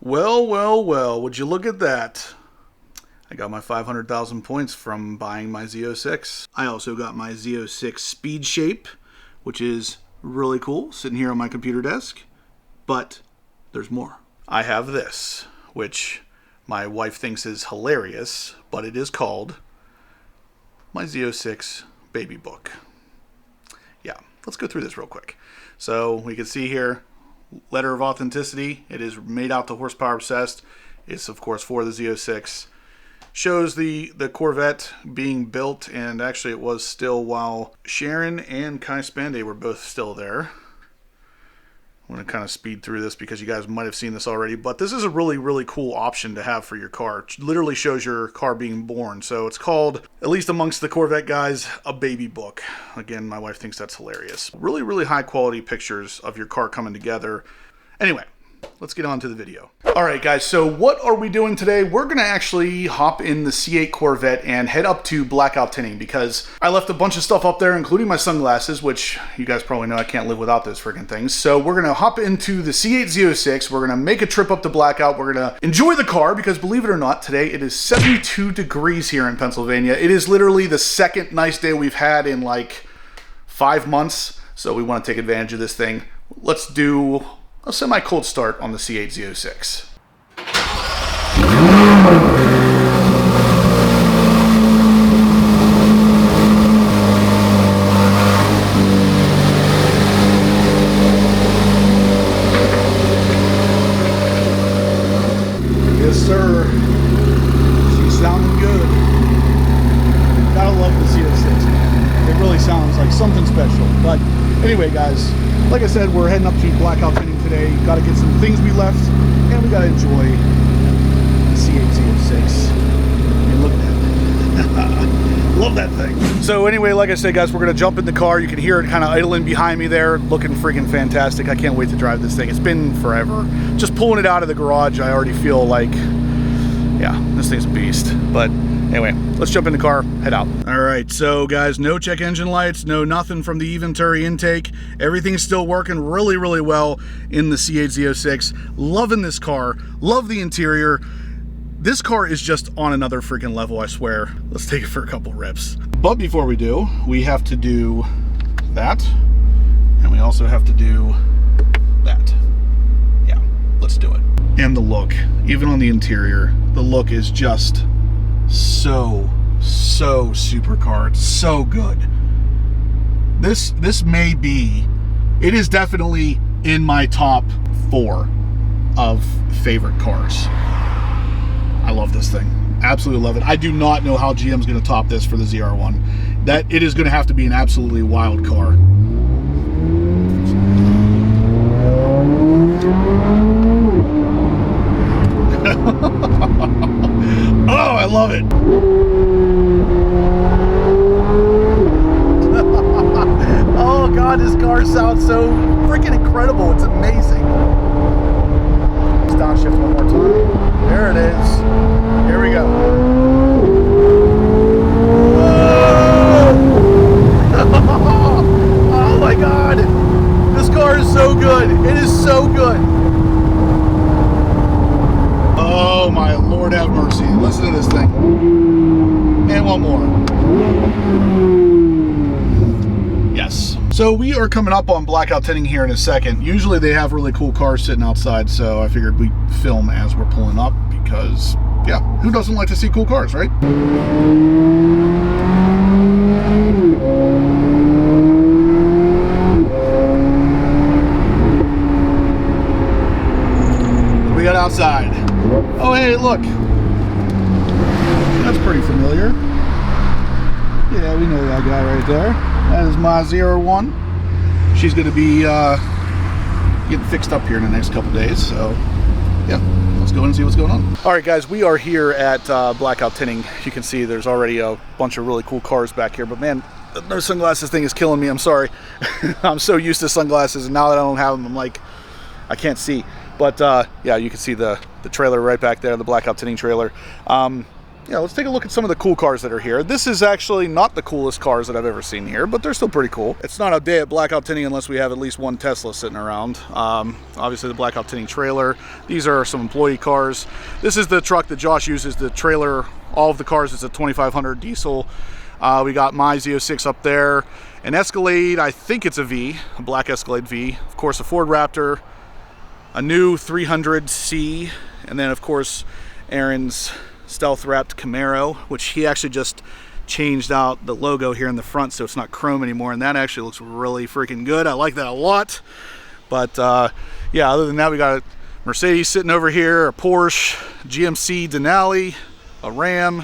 Well, well, well, would you look at that? I got my 500,000 points from buying my Z06. I also got my Z06 Speed Shape, which is really cool, sitting here on my computer desk. But there's more. I have this, which my wife thinks is hilarious, but it is called my Z06 Baby Book. Yeah, let's go through this real quick. So we can see here, letter of authenticity. It is made out to horsepower obsessed. It's of course for the Z06. Shows the Corvette being built, and actually it was still while Sharon and Kai Spanday were both still there. I'm going to kind of speed through this because you guys might have seen this already, but this is a really, really cool option to have for your car. It literally shows your car being born. So it's called, at least amongst the Corvette guys, a baby book. Again, my wife thinks that's hilarious. Really, really high quality pictures of your car coming together. Anyway, let's get on to the video. All right, guys, so what are we doing today? We're gonna actually hop in the C8 Corvette and head up to blackout tinting because I left a bunch of stuff up there, including my sunglasses, which you guys probably know I can't live without those freaking things. So we're gonna hop into the C8 Z06. We're gonna make a trip up to blackout. We're gonna enjoy the car because, believe it or not, today it is 72 degrees here in Pennsylvania. It is literally the second nice day we've had in like 5 months. So we wanna take advantage of this thing. Let's do a semi-cold start on the C8 Z06. Yes, sir. She's sounding good. Gotta love the Z06, man. It really sounds like something special. But anyway, guys, like I said, we're heading up to blackout tinting today. Got to get some things we left, and we got to enjoy the C8 Z06. I mean, look at that. Love that thing. So anyway, like I said, guys, we're going to jump in the car. You can hear it kind of idling behind me there, looking freaking fantastic. I can't wait to drive this thing. It's been forever. Just pulling it out of the garage, I already feel like, yeah, this thing's a beast. But anyway, let's jump in the car, head out. All right, so guys, no check engine lights, no nothing from the eventuri intake. Everything's still working really, really well in the C8 Z06. Loving this car, love the interior. This car is just on another freaking level, I swear. Let's take it for a couple rips. But before we do, we have to do that, and we also have to do that. Yeah, let's do it. And the look, even on the interior, the look is just so supercar. It's so good. This may be, it is definitely in my top 4 of favorite cars. I love this thing. Absolutely love it. I do not know how GM's going to top this for the ZR1. That it is going to have to be an absolutely wild car. Oh, I love it. Oh God, this car sounds so freaking incredible. It's amazing. Let's downshift one more time. There it is. Here we go. Oh my God. This car is so good. It is so good. Oh my Lord have mercy. Listen to this thing. And one more. Yes. So we are coming up on blackout tinting here in a second. Usually they have really cool cars sitting outside, so I figured we'd film as we're pulling up because, yeah, who doesn't like to see cool cars, right? What we got outside? Oh, hey, look. That's pretty familiar. Yeah, we know that guy right there. That is my ZR1. She's going to be getting fixed up here in the next couple days, so yeah, let's go and see what's going on. All right, guys, we are here at blackout tinting. You can see there's already a bunch of really cool cars back here, but man, the sunglasses thing is killing me. I'm sorry. I'm so used to sunglasses, and now that I don't have them, I'm like, I can't see. But yeah, you can see the trailer right back there, the blackout tinting trailer. yeah, let's take a look at some of the cool cars that are here. This is actually not the coolest cars that I've ever seen here, but they're still pretty cool. It's not a day at Blackout Tinting unless we have at least one Tesla sitting around. Obviously the Blackout Tinting trailer. These are some employee cars. This is the truck that Josh uses to trailer all of the cars. It's a 2500 diesel. We got my Z06 up there. An Escalade, I think it's a V, a black Escalade V. Of course, a Ford Raptor, a new 300C, and then of course Aaron's stealth wrapped Camaro, which he actually just changed out the logo here in the front so it's not chrome anymore, and that actually looks really freaking good. I like that a lot. But yeah, other than that, we got a Mercedes sitting over here, a Porsche, GMC Denali, a Ram.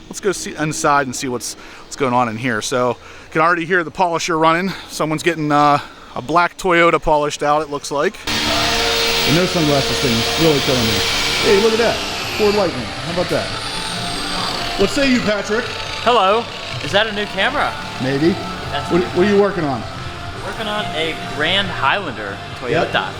Let's go see inside and see what's going on in here. So you can already hear the polisher running. Someone's getting a black Toyota polished out, it looks like. The no sunglasses thing is really killing me. Hey, look at that. Ford Lightning. How about that? What say you, Patrick? Hello. Is that a new camera? Maybe. What are you working on? Working on a Grand Highlander Toyota. Yep.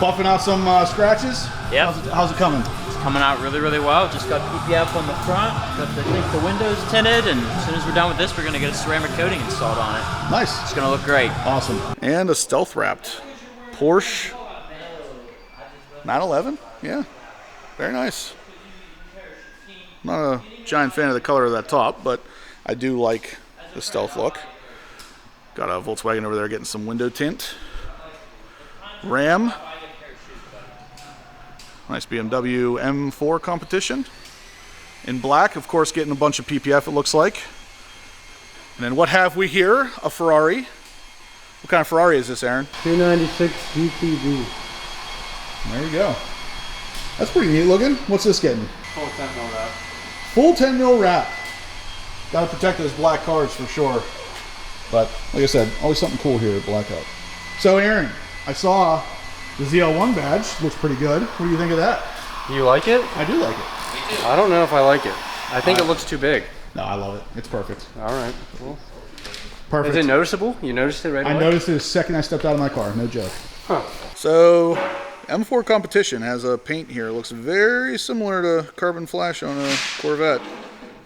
Buffing out some scratches? Yep. How's it coming? It's coming out really, really well. Just got PPF on the front. Got the windows tinted, and as soon as we're done with this, we're going to get a ceramic coating installed on it. Nice. It's going to look great. Awesome. And a stealth wrapped Porsche 911. Yeah. Very nice. Not a giant fan of the color of that top, but I do like the stealth look. Got a Volkswagen over there getting some window tint. Ram. Nice BMW M4 competition. In black, of course, getting a bunch of PPF, it looks like. And then what have we here? A Ferrari. What kind of Ferrari is this, Aaron? 296 GTB. There you go. That's pretty neat looking. What's this getting? Full 10 mil wrap. Full 10 mil wrap. Gotta protect those black cars for sure. But like I said, always something cool here at Blackout. So Aaron, I saw the ZL1 badge. Looks pretty good. What do you think of that? You like it? I do like it. I don't know if I like it. I think it looks too big. No, I love it. It's perfect. All right. Cool. Perfect. Is it noticeable? You noticed it right away? I noticed it the second I stepped out of my car. No joke. Huh. So M4 Competition has a paint here. It looks very similar to Carbon Flash on a Corvette.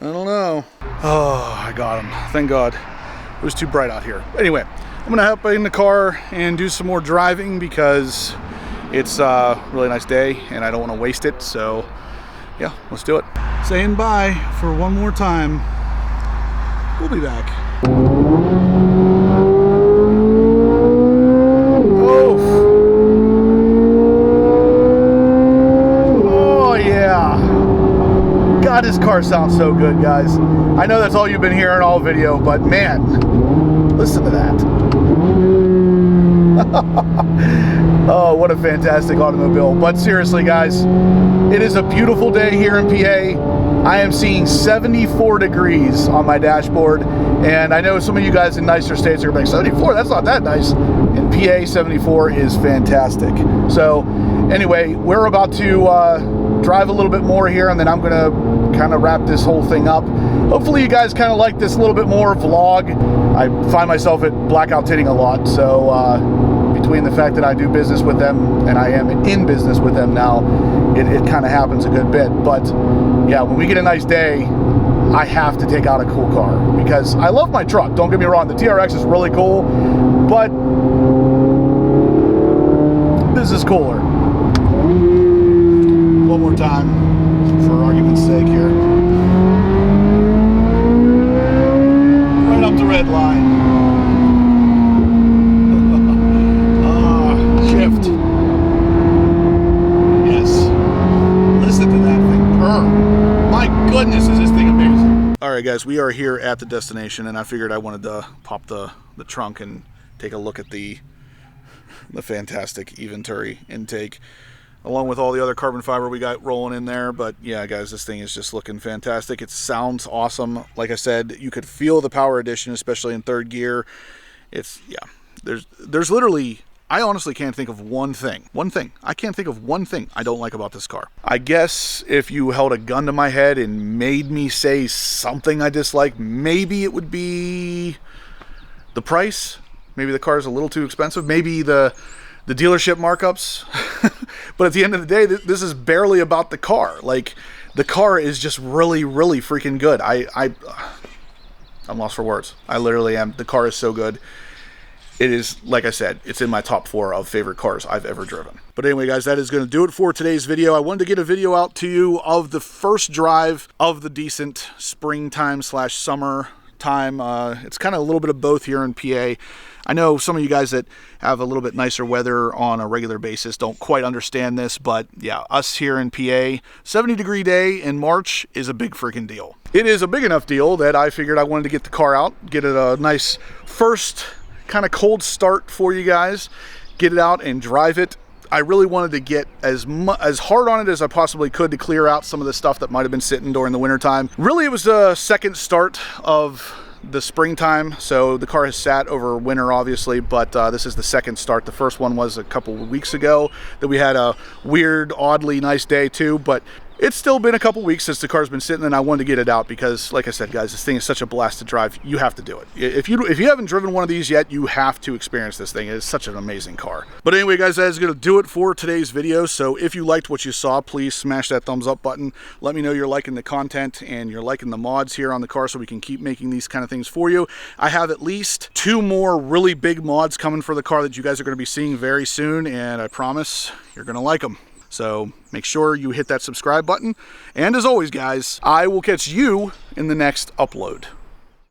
I don't know. Oh, I got him. Thank God. It was too bright out here. Anyway, I'm gonna hop in the car and do some more driving because it's a really nice day and I don't want to waste it. So yeah, let's do it. Saying bye for one more time. We'll be back. God, this car sounds so good, guys. I know that's all you've been hearing all video, but man, listen to that. Oh, what a fantastic automobile. But seriously, guys, it is a beautiful day here in PA. I am seeing 74 degrees on my dashboard, and I know some of you guys in nicer states are like, 74, that's not that nice. In PA, 74 is fantastic. So anyway, we're about to drive a little bit more here, and then I'm gonna kind of wrap this whole thing up. Hopefully you guys kind of like this little bit more vlog. I find myself at Blackout Tinting a lot, so between the fact that I do business with them and I am in business with them now, it kind of happens a good bit. But yeah, when we get a nice day, I have to take out a cool car because I love my truck. Don't get me wrong, the TRX is really cool, but this is cooler. One more time, for argument's sake here. Right up the red line. Shift. Yes. Listen to that thing purr. My goodness, is this thing amazing. Alright guys, we are here at the destination, and I figured I wanted to pop the trunk and take a look at the fantastic eventuri intake, along with all the other carbon fiber we got rolling in there. But yeah, guys, this thing is just looking fantastic. It sounds awesome. Like I said, you could feel the power addition, especially in third gear. It's, yeah, there's literally, I honestly can't think of one thing. I can't think of one thing I don't like about this car. I guess if you held a gun to my head and made me say something I dislike, maybe it would be the price. Maybe the car is a little too expensive. Maybe the the dealership markups. But at the end of the day, this is barely about the car. Like, the car is just really, really freaking good. I'm lost for words. I literally am. The car is so good. It is, like I said, it's in my top 4 of favorite cars I've ever driven. But anyway, guys, that is going to do it for today's video. I wanted to get a video out to you of the first drive of the decent springtime / summer time. It's kind of a little bit of both here in PA. I know some of you guys that have a little bit nicer weather on a regular basis don't quite understand this, but yeah, us here in PA, 70-degree day in March is a big freaking deal. It is a big enough deal that I figured I wanted to get the car out, get it a nice first kind of cold start for you guys, get it out and drive it. I really wanted to get as hard on it as I possibly could to clear out some of the stuff that might have been sitting during the winter time. Really, it was the second start of the springtime, so the car has sat over winter obviously, but this is the second start. The first one was a couple of weeks ago that we had a weird, oddly nice day too, but it's still been a couple weeks since the car's been sitting, and I wanted to get it out because, like I said, guys, this thing is such a blast to drive. You have to do it. If you haven't driven one of these yet, you have to experience this thing. It is such an amazing car. But anyway, guys, that is going to do it for today's video. So if you liked what you saw, please smash that thumbs up button. Let me know you're liking the content and you're liking the mods here on the car so we can keep making these kind of things for you. I have at least 2 more really big mods coming for the car that you guys are going to be seeing very soon, and I promise you're going to like them. So make sure you hit that subscribe button. And as always, guys, I will catch you in the next upload.